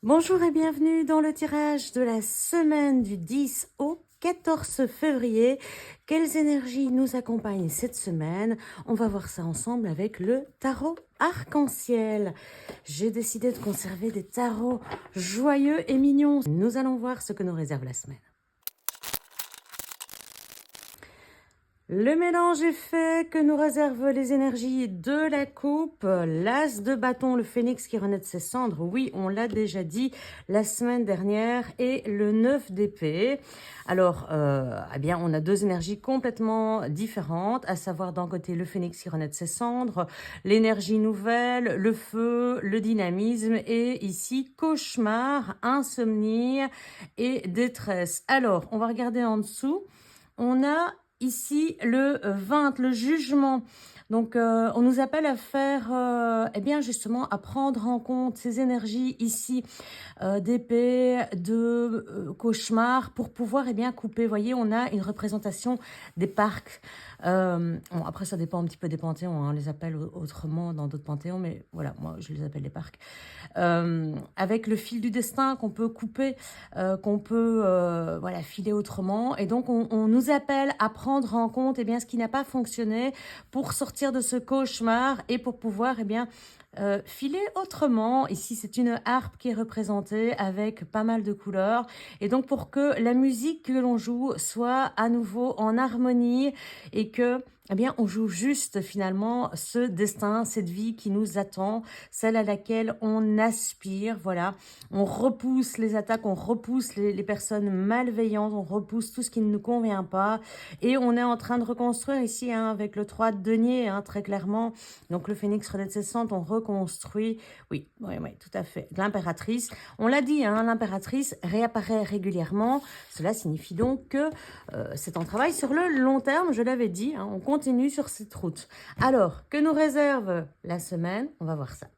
Bonjour et bienvenue dans le tirage de la semaine du 10 au 14 février. Quelles énergies nous accompagnent cette semaine? On va voir ça ensemble avec le tarot arc-en-ciel. J'ai décidé de conserver des tarots joyeux et mignons. Nous allons voir ce que nous réserve la semaine. Le mélange est fait, que nous réservent les énergies de la coupe, l'as de bâton, le phénix qui renaît de ses cendres, oui, on l'a déjà dit la semaine dernière, et le 9 d'épée. Alors, eh bien, on a deux énergies complètement différentes, à savoir d'un côté le phénix qui renaît de ses cendres, l'énergie nouvelle, le feu, le dynamisme, et ici, cauchemar, insomnie et détresse. Alors, on va regarder en dessous. On a ici le 20, le jugement. Donc, on nous appelle à faire, eh bien, justement, à prendre en compte ces énergies ici d'épée, de cauchemar, pour pouvoir, eh bien, couper. Vous voyez, on a une représentation des parcs. Bon, après, ça dépend un petit peu des panthéons, hein, on les appelle autrement dans d'autres panthéons, mais voilà, moi, je les appelle les parcs. Avec le fil du destin qu'on peut couper, qu'on peut voilà, filer autrement. Et donc, on nous appelle à prendre en compte eh bien, ce qui n'a pas fonctionné pour sortir de ce cauchemar et pour pouvoir eh bien, filer autrement. Ici, c'est une harpe qui est représentée avec pas mal de couleurs. Et donc, pour que la musique que l'on joue soit à nouveau en harmonie et que eh bien, on joue juste finalement ce destin, cette vie qui nous attend, celle à laquelle on aspire, voilà. On repousse les attaques, on repousse les personnes malveillantes, on repousse tout ce qui ne nous convient pas. Et on est en train de reconstruire ici, hein, avec le 3 de denier, hein, très clairement. Donc le phénix renaît de ses cendres, on reconstruit. Oui, oui, oui, tout à fait. L'impératrice, on l'a dit, hein, l'impératrice réapparaît régulièrement. Cela signifie donc que c'est un travail sur le long terme, je l'avais dit, hein, on continue sur cette route. Alors, que nous réserve la semaine? On va voir ça.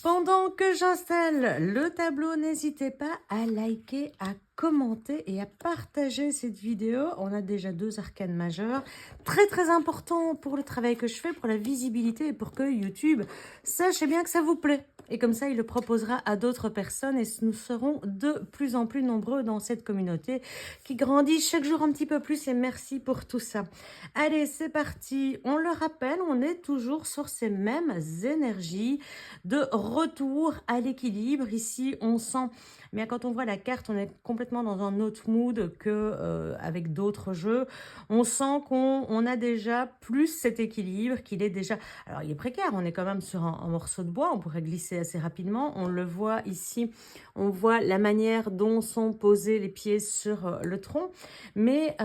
Pendant que j'installe le tableau, n'hésitez pas à liker, à commenter et à partager cette vidéo. On a déjà 2 arcanes majeures, très très importants pour le travail que je fais, pour la visibilité et pour que YouTube sache bien que ça vous plaît. Et comme ça, il le proposera à d'autres personnes et nous serons de plus en plus nombreux dans cette communauté qui grandit chaque jour un petit peu plus et merci pour tout ça. Allez, c'est parti. On le rappelle, on est toujours sur ces mêmes énergies de retour à l'équilibre. Ici, on sent, mais quand on voit la carte, on est complètement dans un autre mood que avec d'autres jeux. On sent qu'on a déjà plus cet équilibre, qu'il est déjà... Alors, il est précaire, on est quand même sur un morceau de bois, on pourrait glisser assez rapidement. On le voit ici, on voit la manière dont sont posés les pieds sur le tronc. Mais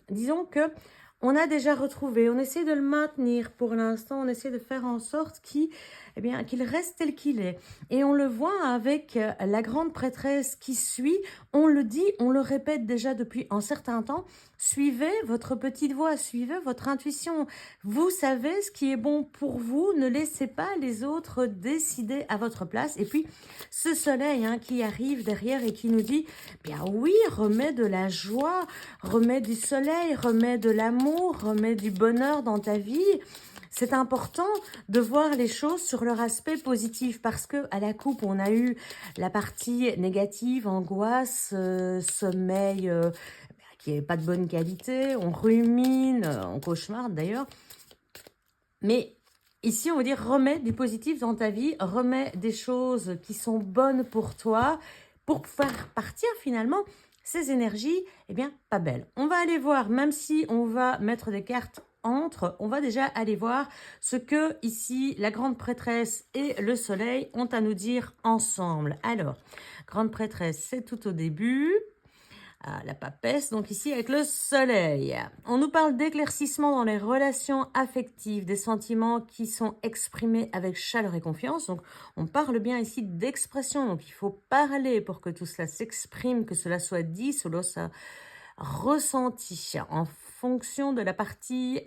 disons que on a déjà retrouvé, on essaie de le maintenir pour l'instant, on essaie de faire en sorte qu'il eh bien, qu'il reste tel qu'il est. Et on le voit avec la grande prêtresse qui suit, on le dit, on le répète déjà depuis un certain temps, suivez votre petite voix, suivez votre intuition. Vous savez ce qui est bon pour vous, ne laissez pas les autres décider à votre place. Et puis, ce soleil hein, qui arrive derrière et qui nous dit, bien oui, remets de la joie, remets du soleil, remets de l'amour, remets du bonheur dans ta vie. C'est important de voir les choses sur leur aspect positif parce que à la coupe, on a eu la partie négative, angoisse, sommeil qui n'est pas de bonne qualité, on rumine, on cauchemarde d'ailleurs. Mais ici, on veut dire remets du positif dans ta vie, remets des choses qui sont bonnes pour toi pour faire partir finalement ces énergies, eh bien, pas belles. On va aller voir, même si on va mettre des cartes entre, on va déjà aller voir ce que ici la grande prêtresse et le soleil ont à nous dire ensemble. Alors, grande prêtresse, c'est tout au début. Ah, la papesse, donc ici avec le soleil. On nous parle d'éclaircissement dans les relations affectives, des sentiments qui sont exprimés avec chaleur et confiance. Donc, on parle bien ici d'expression. Donc, il faut parler pour que tout cela s'exprime, que cela soit dit, cela soit ressenti en fonction de la partie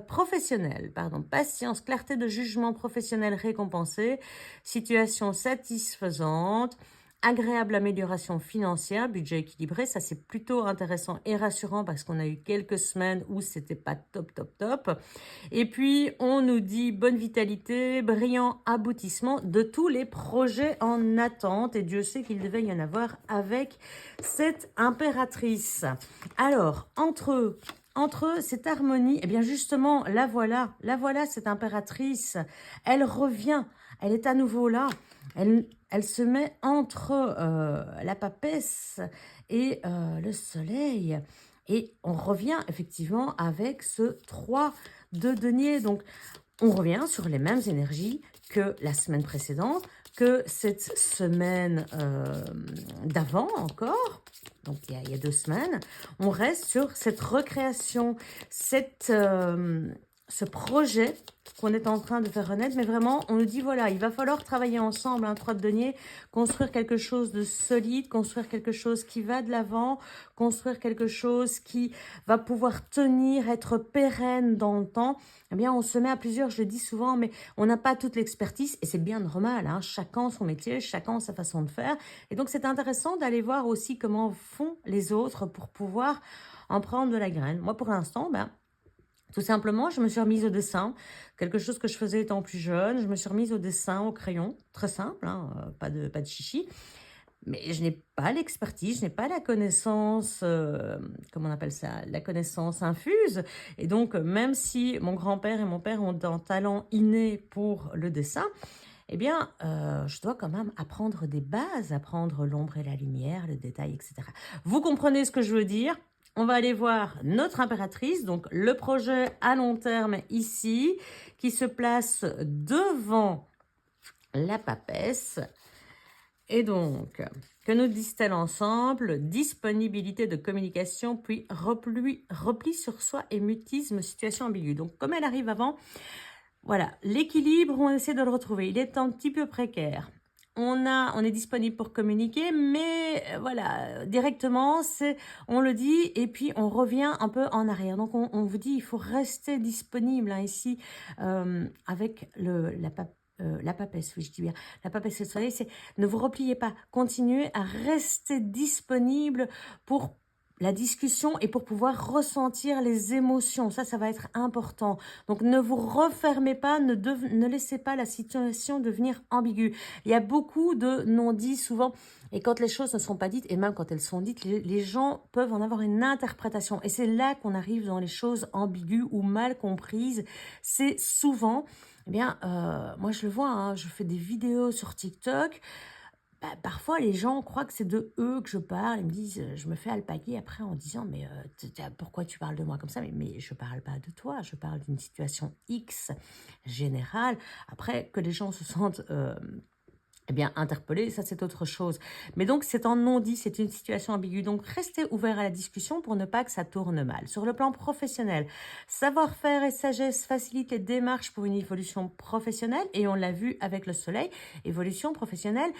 professionnelle. Pardon, patience, clarté de jugement professionnel récompensée, situation satisfaisante, agréable amélioration financière, budget équilibré. Ça, c'est plutôt intéressant et rassurant parce qu'on a eu quelques semaines où c'était pas top, top, top. Et puis, on nous dit bonne vitalité, brillant aboutissement de tous les projets en attente. Et Dieu sait qu'il devait y en avoir avec cette impératrice. Alors, entre cette harmonie, eh bien justement, la voilà cette impératrice. Elle revient, elle est à nouveau là. Elle se met entre la papesse et le soleil. Et on revient effectivement avec ce 3 de denier. Donc, on revient sur les mêmes énergies que la semaine précédente, que cette semaine d'avant encore. Donc, il y a 2 semaines. On reste sur cette recréation, ce projet qu'on est en train de faire renaître, mais vraiment, on nous dit, voilà, il va falloir travailler ensemble, un 3 de denier, construire quelque chose de solide, construire quelque chose qui va de l'avant, construire quelque chose qui va pouvoir tenir, être pérenne dans le temps. Eh bien, on se met à plusieurs, je le dis souvent, mais on n'a pas toute l'expertise, et c'est bien normal, hein, chacun son métier, chacun sa façon de faire. Et donc, c'est intéressant d'aller voir aussi comment font les autres pour pouvoir en prendre de la graine. Moi, pour l'instant, tout simplement, je me suis remise au dessin, quelque chose que je faisais étant plus jeune. Je me suis remise au dessin, au crayon, très simple, hein, pas de chichi. Mais je n'ai pas l'expertise, je n'ai pas la connaissance, comment on appelle ça, la connaissance infuse. Et donc, même si mon grand-père et mon père ont un talent inné pour le dessin, eh bien, je dois quand même apprendre des bases, apprendre l'ombre et la lumière, le détail, etc. Vous comprenez ce que je veux dire? On va aller voir notre impératrice, donc le projet à long terme ici, qui se place devant la papesse. Et donc, que nous disent-elles ensemble? Disponibilité de communication, puis repli sur soi et mutisme, situation ambiguë. Donc, comme elle arrive avant, voilà, l'équilibre, on essaie de le retrouver. Il est un petit peu précaire. On est disponible pour communiquer, mais voilà, directement, on le dit et puis on revient un peu en arrière. Donc, on vous dit, il faut rester disponible hein, ici avec la papesse, oui, je dis bien, la papesse et le soleil, c'est ne vous repliez pas, continuez à rester disponible pour la discussion et pour pouvoir ressentir les émotions. Ça va être important. Donc, ne vous refermez pas, ne laissez pas la situation devenir ambiguë. Il y a beaucoup de non-dits souvent. Et quand les choses ne sont pas dites, et même quand elles sont dites, les gens peuvent en avoir une interprétation. Et c'est là qu'on arrive dans les choses ambiguës ou mal comprises. C'est souvent, eh bien, moi je le vois, hein, je fais des vidéos sur TikTok. Parfois, les gens croient que c'est de eux que je parle. Ils me disent, je me fais alpaguer après en disant, mais pourquoi tu parles de moi comme ça? Mais je parle pas de toi, je parle d'une situation X générale. Après, que les gens se sentent eh bien, interpellés, ça c'est autre chose. Mais donc, c'est en non-dit, c'est une situation ambiguë. Donc, restez ouvert à la discussion pour ne pas que ça tourne mal. Sur le plan professionnel, savoir-faire et sagesse facilitent les démarches pour une évolution professionnelle. Et on l'a vu avec le soleil, évolution professionnelle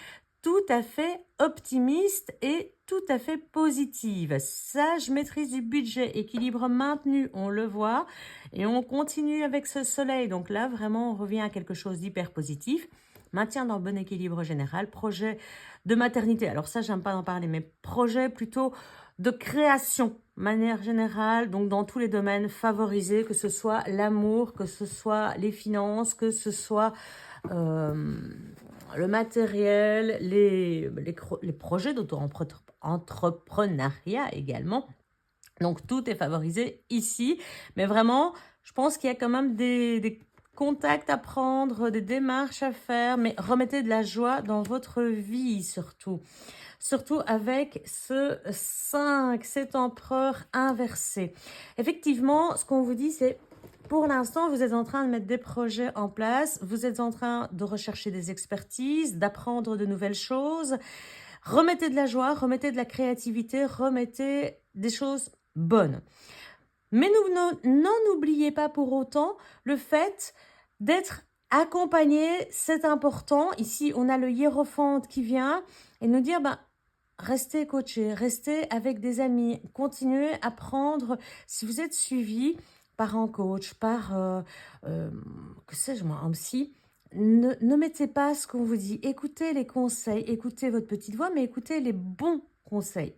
tout à fait optimiste et tout à fait positive. Sage maîtrise du budget, équilibre maintenu, on le voit. Et on continue avec ce soleil. Donc là, vraiment, on revient à quelque chose d'hyper positif. Maintien dans le bon équilibre général. Projet de maternité. Alors ça, j'aime pas en parler, mais projet plutôt de création, manière générale, donc dans tous les domaines favorisés, que ce soit l'amour, que ce soit les finances, que ce soit le matériel, les projets d'auto-entrepreneuriat également. Donc, tout est favorisé ici. Mais vraiment, je pense qu'il y a quand même des contacts à prendre, des démarches à faire. Mais remettez de la joie dans votre vie surtout. Surtout avec ce 5, cet empereur inversé. Effectivement, ce qu'on vous dit, c'est pour l'instant, vous êtes en train de mettre des projets en place, vous êtes en train de rechercher des expertises, d'apprendre de nouvelles choses. Remettez de la joie, remettez de la créativité, remettez des choses bonnes. Mais n'en oubliez pas pour autant le fait d'être accompagné, c'est important. Ici, on a le hiérophante qui vient et nous dire, restez coaché, restez avec des amis, continuez à prendre, si vous êtes suivi par un coach, par, que sais-je moi, un psy, ne mettez pas ce qu'on vous dit. Écoutez les conseils, écoutez votre petite voix, mais écoutez les bons conseils.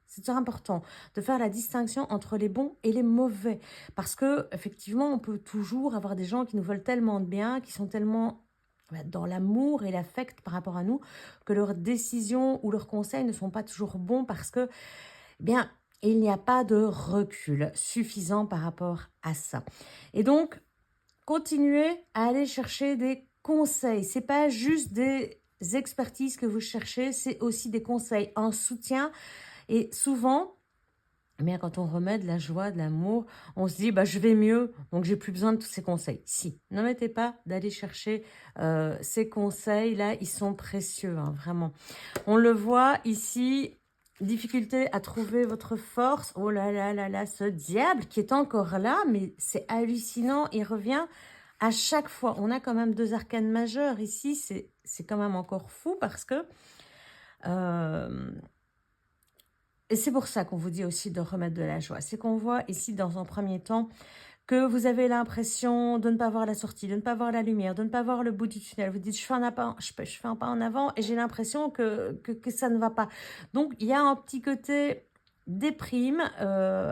C'est important de faire la distinction entre les bons et les mauvais. Parce que effectivement, on peut toujours avoir des gens qui nous veulent tellement de bien, qui sont tellement dans l'amour et l'affect par rapport à nous, que leurs décisions ou leurs conseils ne sont pas toujours bons parce que, eh bien, il n'y a pas de recul suffisant par rapport à ça. Et donc, continuez à aller chercher des conseils. C'est pas juste des expertises que vous cherchez, c'est aussi des conseils, un soutien. Et souvent, eh bien, quand on remet de la joie, de l'amour, on se dit bah, je vais mieux, donc j'ai plus besoin de tous ces conseils. Si, n'omettez pas d'aller chercher ces conseils-là, ils sont précieux, hein, vraiment. On le voit ici, difficulté à trouver votre force. Oh là là là là, ce diable qui est encore là, mais c'est hallucinant, il revient à chaque fois. On a quand même 2 arcanes majeures ici, c'est quand même encore fou parce que... et c'est pour ça qu'on vous dit aussi de remettre de la joie. C'est qu'on voit ici, dans un premier temps, que vous avez l'impression de ne pas voir la sortie, de ne pas voir la lumière, de ne pas voir le bout du tunnel. Vous dites, je fais un pas en avant et j'ai l'impression que ça ne va pas. Donc, il y a un petit côté déprime,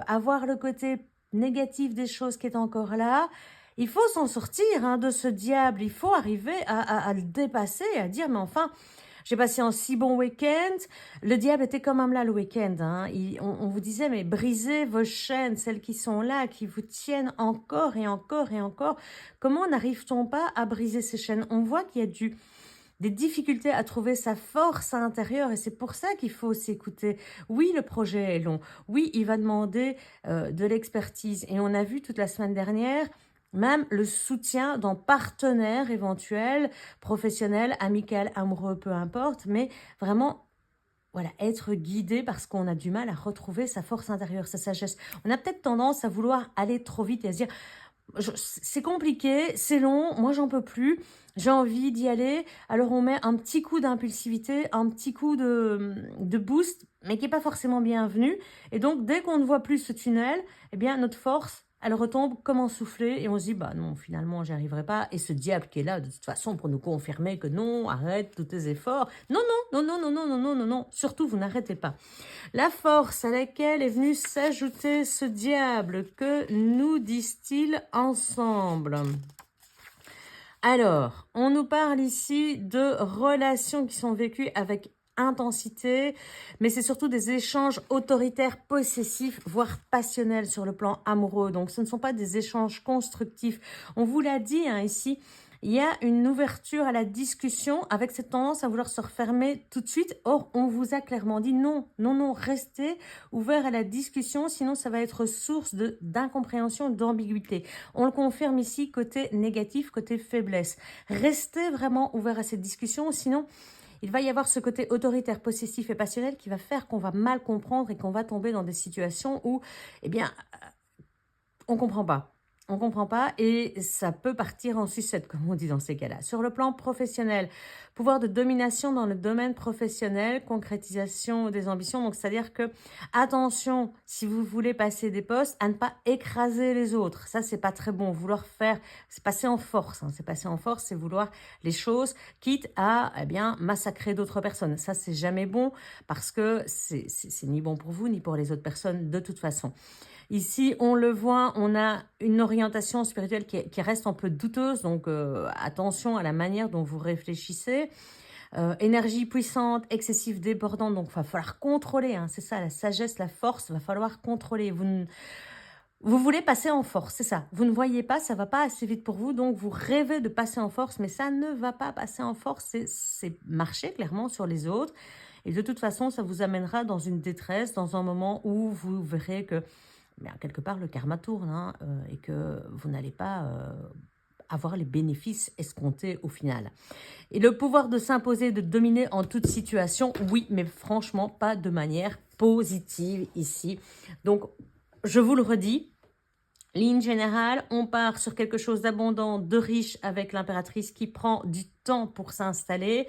avoir le côté négatif des choses qui est encore là. Il faut s'en sortir hein, de ce diable. Il faut arriver à le dépasser, à dire, mais enfin... J'ai passé un si bon week-end. Le diable était quand même là le week-end. Hein. On vous disait, mais brisez vos chaînes, celles qui sont là, qui vous tiennent encore et encore et encore. Comment n'arrive-t-on pas à briser ces chaînes? On voit qu'il y a des difficultés à trouver sa force à l'intérieur et c'est pour ça qu'il faut s'écouter. Oui, le projet est long. Oui, il va demander de l'expertise. Et on a vu toute la semaine dernière... Même le soutien d'un partenaire éventuel, professionnel, amical, amoureux, peu importe, mais vraiment, voilà, être guidé parce qu'on a du mal à retrouver sa force intérieure, sa sagesse. On a peut-être tendance à vouloir aller trop vite et à se dire, c'est compliqué, c'est long, moi j'en peux plus, j'ai envie d'y aller. Alors on met un petit coup d'impulsivité, un petit coup de boost, mais qui n'est pas forcément bienvenu. Et donc dès qu'on ne voit plus ce tunnel, eh bien notre force, elle retombe comme en soufflé et on se dit, bah non, finalement, j'y arriverai pas. Et ce diable qui est là, de toute façon, pour nous confirmer que non, arrête tous tes efforts. Non, non, non, non, non, non, non, non, non, surtout, vous n'arrêtez pas. La force à laquelle est venu s'ajouter ce diable, que nous disent-ils ensemble? Alors, on nous parle ici de relations qui sont vécues avec intensité, mais c'est surtout des échanges autoritaires, possessifs, voire passionnels sur le plan amoureux. Donc, ce ne sont pas des échanges constructifs. On vous l'a dit hein, ici, il y a une ouverture à la discussion avec cette tendance à vouloir se refermer tout de suite. Or, on vous a clairement dit non, non, non, restez ouvert à la discussion, sinon ça va être source d'incompréhension, d'ambiguïté. On le confirme ici, côté négatif, côté faiblesse. Restez vraiment ouvert à cette discussion, sinon... Il va y avoir ce côté autoritaire, possessif et passionnel qui va faire qu'on va mal comprendre et qu'on va tomber dans des situations où, eh bien, on ne comprend pas. On ne comprend pas et ça peut partir en sucette, comme on dit dans ces cas-là. Sur le plan professionnel, pouvoir de domination dans le domaine professionnel, concrétisation des ambitions. Donc, c'est-à-dire que, attention, si vous voulez passer des postes, à ne pas écraser les autres. Ça, c'est pas très bon. Vouloir faire, c'est passer en force. Hein. C'est passer en force, c'est vouloir les choses, quitte à, eh bien, massacrer d'autres personnes. Ça, c'est jamais bon parce que c'est ni bon pour vous, ni pour les autres personnes de toute façon. Ici, on le voit, on a une orientation spirituelle qui reste un peu douteuse, donc attention à la manière dont vous réfléchissez. Énergie puissante, excessive, débordante, donc il va falloir contrôler, hein, c'est ça, la sagesse, la force, il va falloir contrôler. Vous voulez passer en force, c'est ça. Vous ne voyez pas, ça ne va pas assez vite pour vous, donc vous rêvez de passer en force, mais ça ne va pas passer en force, c'est marcher clairement sur les autres. Et de toute façon, ça vous amènera dans une détresse, dans un moment où vous verrez que mais quelque part, le karma tourne hein, et que vous n'allez pas avoir les bénéfices escomptés au final. Et le pouvoir de s'imposer, de dominer en toute situation, oui, mais franchement, pas de manière positive ici. Donc, je vous le redis, ligne générale, on part sur quelque chose d'abondant, de riche avec l'impératrice qui prend du temps pour s'installer.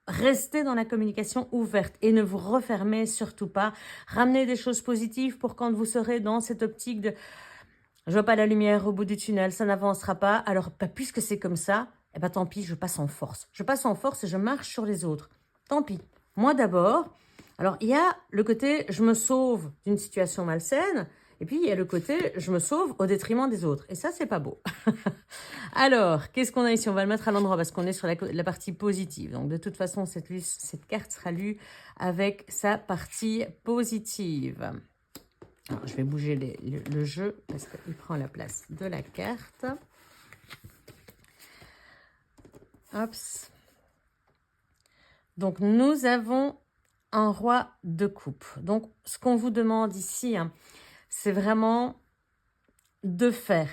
Restez dans la communication ouverte et ne vous refermez surtout pas. Ramenez des choses positives pour quand vous serez dans cette optique de « je vois pas la lumière au bout du tunnel, ça n'avancera pas ». Alors, puisque c'est comme ça, eh ben tant pis, je passe en force. Je passe en force et je marche sur les autres. Tant pis. Moi d'abord. Alors, il y a le côté « je me sauve d'une situation malsaine » et puis il y a le côté « je me sauve au détriment des autres ». Et ça, c'est pas beau. Alors, qu'est-ce qu'on a ici? On va le mettre à l'endroit parce qu'on est sur la partie positive. Donc, de toute façon, cette carte sera lue avec sa partie positive. Alors, je vais bouger le jeu parce qu'il prend la place de la carte. Hop. Donc, nous avons un roi de coupe. Donc, ce qu'on vous demande ici, hein, c'est vraiment de faire.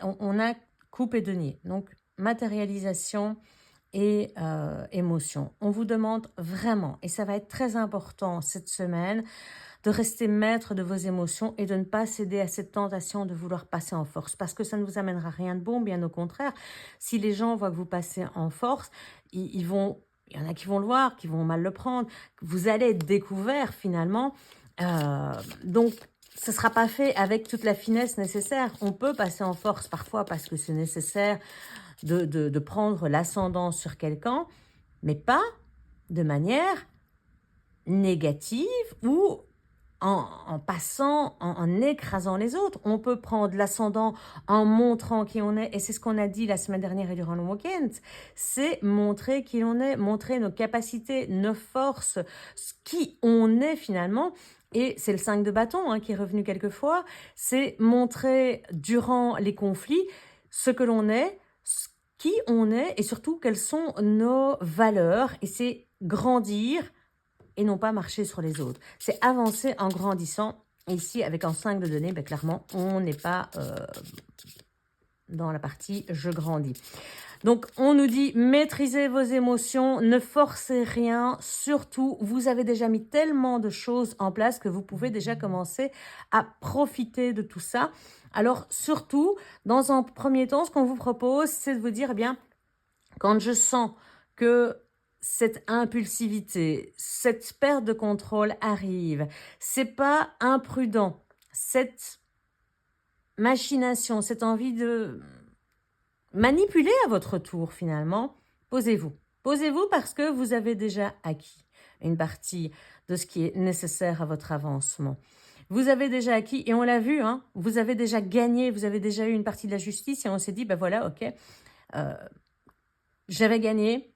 On a coupe et denier. Donc, matérialisation et émotion. On vous demande vraiment, et ça va être très important cette semaine, de rester maître de vos émotions et de ne pas céder à cette tentation de vouloir passer en force. Parce que ça ne vous amènera rien de bon, bien au contraire. Si les gens voient que vous passez en force, il y en a qui vont le voir, qui vont mal le prendre. Vous allez être découvert finalement. Donc, ce ne sera pas fait avec toute la finesse nécessaire. On peut passer en force parfois parce que c'est nécessaire de prendre l'ascendant sur quelqu'un, mais pas de manière négative ou en passant, en écrasant les autres. On peut prendre l'ascendant en montrant qui on est, et c'est ce qu'on a dit la semaine dernière et durant le week-end, c'est montrer qui on est, montrer nos capacités, nos forces, qui on est finalement. Et c'est le 5 de bâton hein, qui est revenu quelquefois, c'est montrer durant les conflits ce que l'on est, qui on est et surtout quelles sont nos valeurs. Et c'est grandir et non pas marcher sur les autres. C'est avancer en grandissant. Ici, avec un 5 de denier, ben, clairement, on n'est pas dans la partie « je grandis ». Donc, on nous dit, maîtrisez vos émotions, ne forcez rien. Surtout, vous avez déjà mis tellement de choses en place que vous pouvez déjà commencer à profiter de tout ça. Alors, surtout, dans un premier temps, ce qu'on vous propose, c'est de vous dire, eh bien, quand je sens que cette impulsivité, cette perte de contrôle arrive, c'est pas imprudent, cette machination, cette envie de manipuler à votre tour finalement, posez-vous. Posez-vous parce que vous avez déjà acquis une partie de ce qui est nécessaire à votre avancement. Vous avez déjà acquis, et on l'a vu, hein, vous avez déjà gagné, vous avez déjà eu une partie de la justice et on s'est dit, ben voilà, ok, j'avais gagné,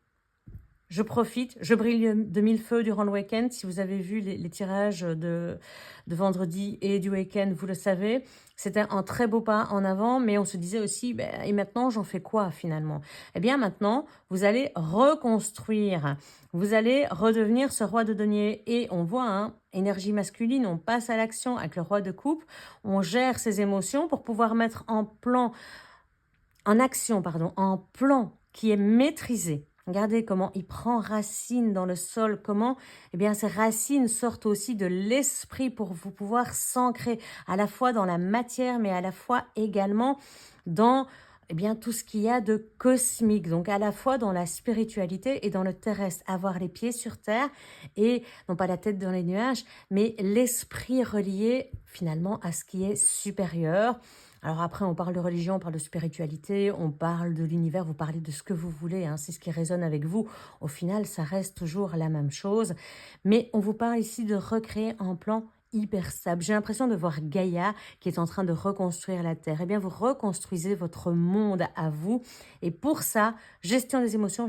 je profite, je brille de mille feux durant le week-end. Si vous avez vu les tirages de vendredi et du week-end, vous le savez. C'était un très beau pas en avant, mais on se disait aussi, ben, et maintenant, j'en fais quoi finalement? Eh bien, maintenant, vous allez reconstruire. Vous allez redevenir ce roi de denier. Et on voit, hein, énergie masculine, on passe à l'action avec le roi de coupe. On gère ses émotions pour pouvoir mettre en action, un plan qui est maîtrisé. Regardez comment il prend racine dans le sol, comment eh bien, ces racines sortent aussi de l'esprit pour vous pouvoir s'ancrer à la fois dans la matière, mais à la fois également dans eh bien, tout ce qu'il y a de cosmique, donc à la fois dans la spiritualité et dans le terrestre, avoir les pieds sur terre et non pas la tête dans les nuages, mais l'esprit relié finalement à ce qui est supérieur. Alors après, on parle de religion, on parle de spiritualité, on parle de l'univers, vous parlez de ce que vous voulez, hein, c'est ce qui résonne avec vous. Au final, ça reste toujours la même chose. Mais on vous parle ici de recréer un plan hyper stable. J'ai l'impression de voir Gaïa qui est en train de reconstruire la Terre. Eh bien, vous reconstruisez votre monde à vous. Et pour ça, gestion des émotions.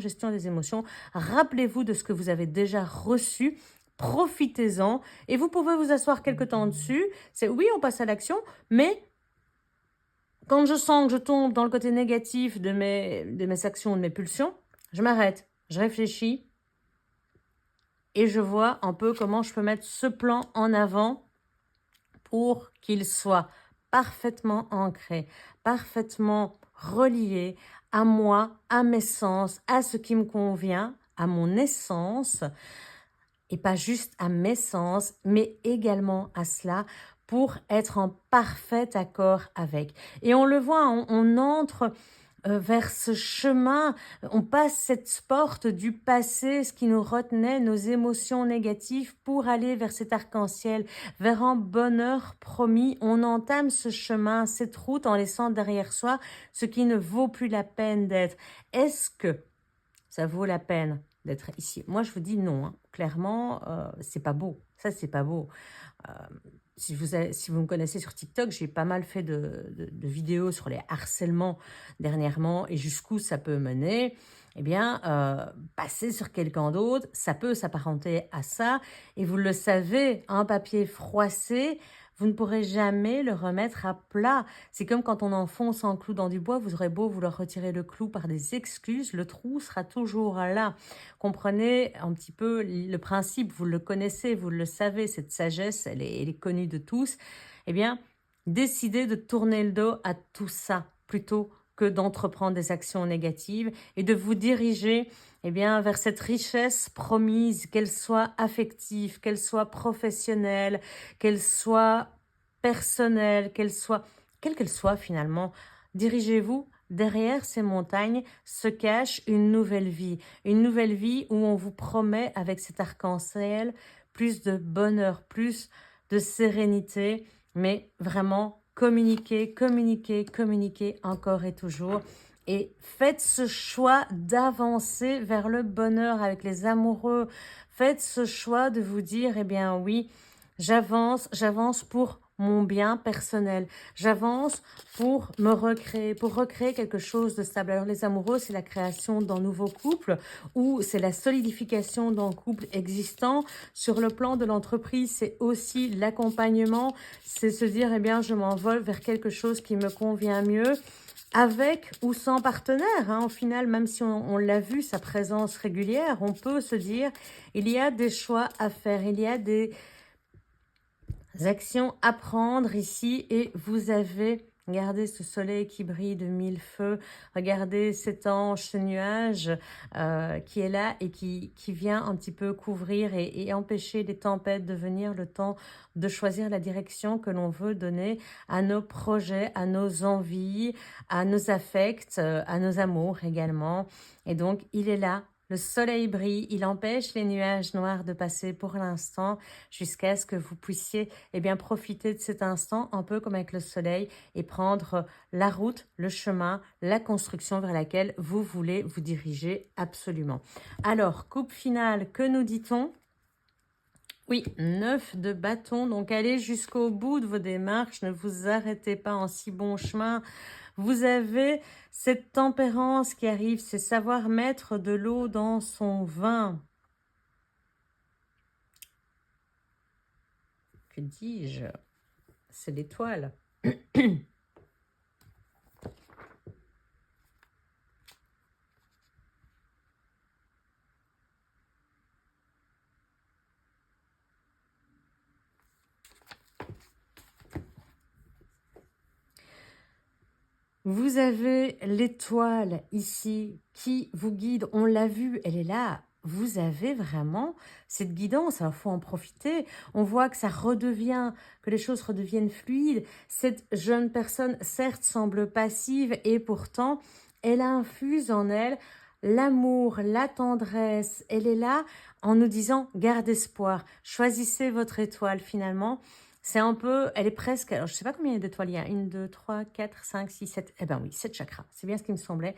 Rappelez-vous de ce que vous avez déjà reçu. Profitez-en. Et vous pouvez vous asseoir quelque temps dessus. C'est oui, on passe à l'action, mais quand je sens que je tombe dans le côté négatif de mes actions, de mes pulsions, je m'arrête, je réfléchis et je vois un peu comment je peux mettre ce plan en avant pour qu'il soit parfaitement ancré, parfaitement relié à moi, à mes sens, à ce qui me convient, à mon essence, et pas juste à mes sens, mais également à cela, pour être en parfait accord avec. Et on le voit, on entre vers ce chemin. On passe cette porte du passé, ce qui nous retenait, nos émotions négatives, pour aller vers cet arc-en-ciel, vers un bonheur promis. On entame ce chemin, cette route, en laissant derrière soi ce qui ne vaut plus la peine d'être. Est-ce que ça vaut la peine d'être ici? Moi, je vous dis non, hein. Clairement, c'est pas beau. Ça, c'est pas beau. Euh, si vous me connaissez sur TikTok, j'ai pas mal fait de vidéos sur les harcèlements dernièrement et jusqu'où ça peut mener. Eh bien, passer sur quelqu'un d'autre, ça peut s'apparenter à ça. Et vous le savez, un papier froissé, vous ne pourrez jamais le remettre à plat. C'est comme quand on enfonce un clou dans du bois, vous aurez beau vouloir retirer le clou par des excuses, le trou sera toujours là. Comprenez un petit peu le principe, vous le connaissez, vous le savez, cette sagesse, elle est connue de tous. Eh bien, décidez de tourner le dos à tout ça plutôt que d'entreprendre des actions négatives et de vous diriger eh bien, vers cette richesse promise, qu'elle soit affective, qu'elle soit professionnelle, qu'elle soit personnelle, quelle qu'elle soit finalement. Dirigez-vous. Derrière ces montagnes se cache une nouvelle vie où on vous promet avec cet arc-en-ciel plus de bonheur, plus de sérénité, mais vraiment communiquez, communiquez, communiquez encore et toujours. Et faites ce choix d'avancer vers le bonheur avec les amoureux. Faites ce choix de vous dire, eh bien oui, j'avance pour mon bien personnel. J'avance pour me recréer, pour recréer quelque chose de stable. Alors les amoureux, c'est la création d'un nouveau couple ou c'est la solidification d'un couple existant. Sur le plan de l'entreprise, c'est aussi l'accompagnement. C'est se dire, eh bien, je m'envole vers quelque chose qui me convient mieux. Avec ou sans partenaire, hein, au final, même si on l'a vu, sa présence régulière, on peut se dire, il y a des choix à faire, il y a des actions à prendre ici et vous avez, regardez ce soleil qui brille de mille feux, regardez cet ange, ce nuage qui est là et qui vient un petit peu couvrir et empêcher les tempêtes de venir, le temps de choisir la direction que l'on veut donner à nos projets, à nos envies, à nos affects, à nos amours également. Et donc, il est là. Le soleil brille, il empêche les nuages noirs de passer pour l'instant jusqu'à ce que vous puissiez eh bien, profiter de cet instant un peu comme avec le soleil et prendre la route, le chemin, la construction vers laquelle vous voulez vous diriger absolument. Alors, coupe finale, que nous dit-on ? Oui, 9 de bâton, donc allez jusqu'au bout de vos démarches, ne vous arrêtez pas en si bon chemin. Vous avez cette tempérance qui arrive, c'est savoir mettre de l'eau dans son vin. Que dis-je? C'est l'étoile. Vous avez l'étoile ici qui vous guide. On l'a vu, elle est là. Vous avez vraiment cette guidance. Alors, il faut en profiter. On voit que ça redevient, que les choses redeviennent fluides. Cette jeune personne, certes, semble passive et pourtant, elle infuse en elle l'amour, la tendresse. Elle est là en nous disant, garde espoir. Choisissez votre étoile finalement. C'est un peu, elle est presque, alors je ne sais pas combien d'étoiles il y a, 1, 2, 3, 4, 5, 6, 7, eh bien oui, 7 chakras, c'est bien ce qui me semblait.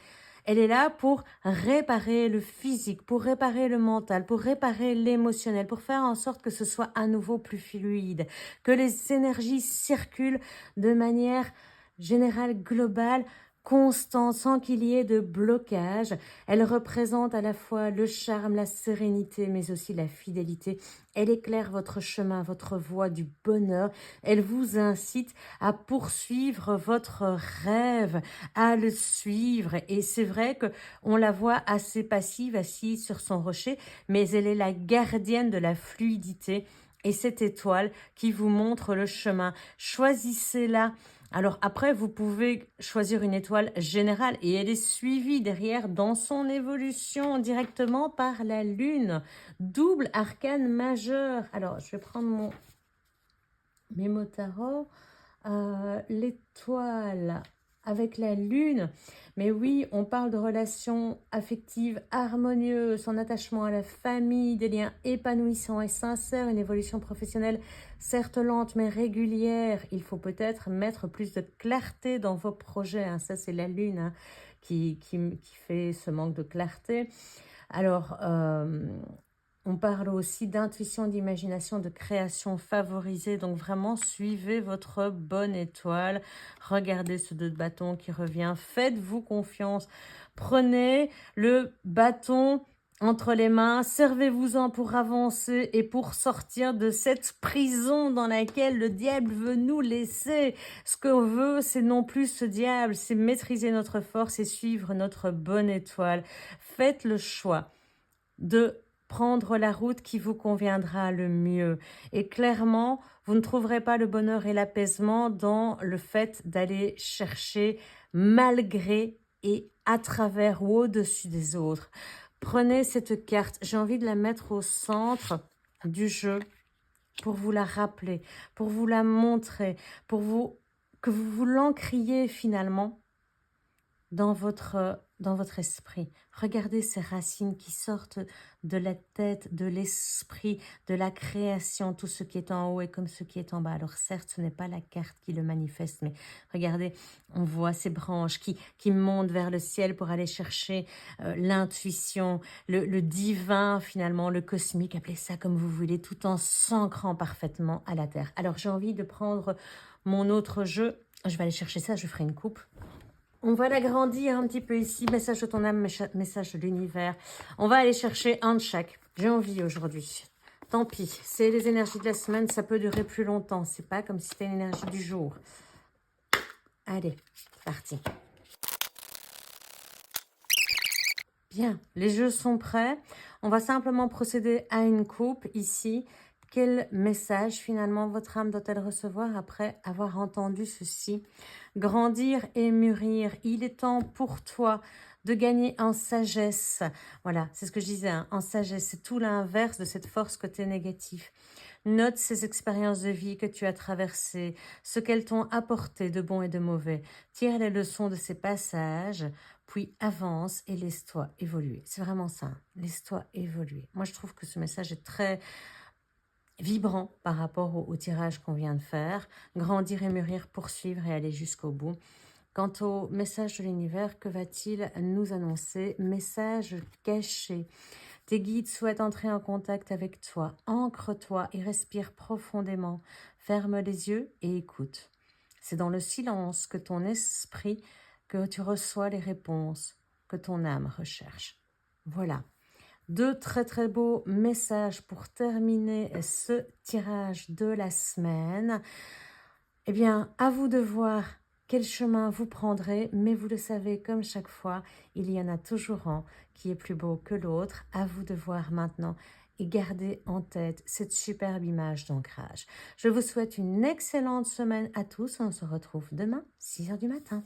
Elle est là pour réparer le physique, pour réparer le mental, pour réparer l'émotionnel, pour faire en sorte que ce soit à nouveau plus fluide, que les énergies circulent de manière générale, globale, constante, sans qu'il y ait de blocage. Elle représente à la fois le charme, la sérénité, mais aussi la fidélité. Elle éclaire votre chemin, votre voie du bonheur. Elle vous incite à poursuivre votre rêve, à le suivre. Et c'est vrai que on la voit assez passive, assise sur son rocher, mais elle est la gardienne de la fluidité. Et cette étoile qui vous montre le chemin, choisissez-la. Alors après, vous pouvez choisir une étoile générale et elle est suivie derrière dans son évolution directement par la lune. Double arcane majeur. Alors, je vais prendre mon mémo tarot. L'étoile avec la lune. Mais oui, on parle de relations affectives harmonieuses, en attachement à la famille, des liens épanouissants et sincères, une évolution professionnelle certes lente mais régulière. Il faut peut-être mettre plus de clarté dans vos projets, hein. Ça, c'est la lune, hein, qui fait ce manque de clarté. Alors, on parle aussi d'intuition, d'imagination, de création favorisée. Donc vraiment, suivez votre bonne étoile. Regardez ce 2 de bâton qui revient. Faites-vous confiance. Prenez le bâton entre les mains. Servez-vous-en pour avancer et pour sortir de cette prison dans laquelle le diable veut nous laisser. Ce qu'on veut, c'est non plus ce diable, c'est maîtriser notre force et suivre notre bonne étoile. Faites le choix de prendre la route qui vous conviendra le mieux. Et clairement, vous ne trouverez pas le bonheur et l'apaisement dans le fait d'aller chercher malgré et à travers ou au-dessus des autres. Prenez cette carte, j'ai envie de la mettre au centre du jeu pour vous la rappeler, pour vous la montrer, que vous vous l'encriez finalement dans votre esprit. Regardez ces racines qui sortent de la tête, de l'esprit, de la création, tout ce qui est en haut et comme ce qui est en bas. Alors certes, ce n'est pas la carte qui le manifeste, mais regardez, on voit ces branches qui montent vers le ciel pour aller chercher l'intuition, le divin finalement, le cosmique, appelez ça comme vous voulez, tout en s'ancrant parfaitement à la terre. Alors j'ai envie de prendre mon autre jeu, je vais aller chercher ça, je ferai une coupe. On va l'agrandir un petit peu ici. Message de ton âme, message de l'univers. On va aller chercher un de chaque. J'ai envie aujourd'hui. Tant pis, c'est les énergies de la semaine, ça peut durer plus longtemps. C'est pas comme si c'était une énergie du jour. Allez, parti. Bien, les jeux sont prêts. On va simplement procéder à une coupe ici. Quel message finalement votre âme doit-elle recevoir après avoir entendu ceci? Grandir et mûrir, il est temps pour toi de gagner en sagesse. Voilà, c'est ce que je disais, hein, en sagesse, c'est tout l'inverse de cette force côté négatif. Note ces expériences de vie que tu as traversées, ce qu'elles t'ont apporté de bon et de mauvais. Tire les leçons de ces passages, puis avance et laisse-toi évoluer. C'est vraiment ça, hein, laisse-toi évoluer. Moi, je trouve que ce message est très vibrant par rapport au tirage qu'on vient de faire. Grandir et mûrir, poursuivre et aller jusqu'au bout. Quant au message de l'univers, que va-t-il nous annoncer? Message caché. Tes guides souhaitent entrer en contact avec toi. Ancre-toi et respire profondément. Ferme les yeux et écoute. C'est dans le silence que ton esprit, que tu reçois les réponses que ton âme recherche. Voilà. 2 très très beaux messages pour terminer ce tirage de la semaine. Eh bien, à vous de voir quel chemin vous prendrez, mais vous le savez, comme chaque fois, il y en a toujours un qui est plus beau que l'autre. À vous de voir maintenant et garder en tête cette superbe image d'ancrage. Je vous souhaite une excellente semaine à tous. On se retrouve demain, 6 h du matin.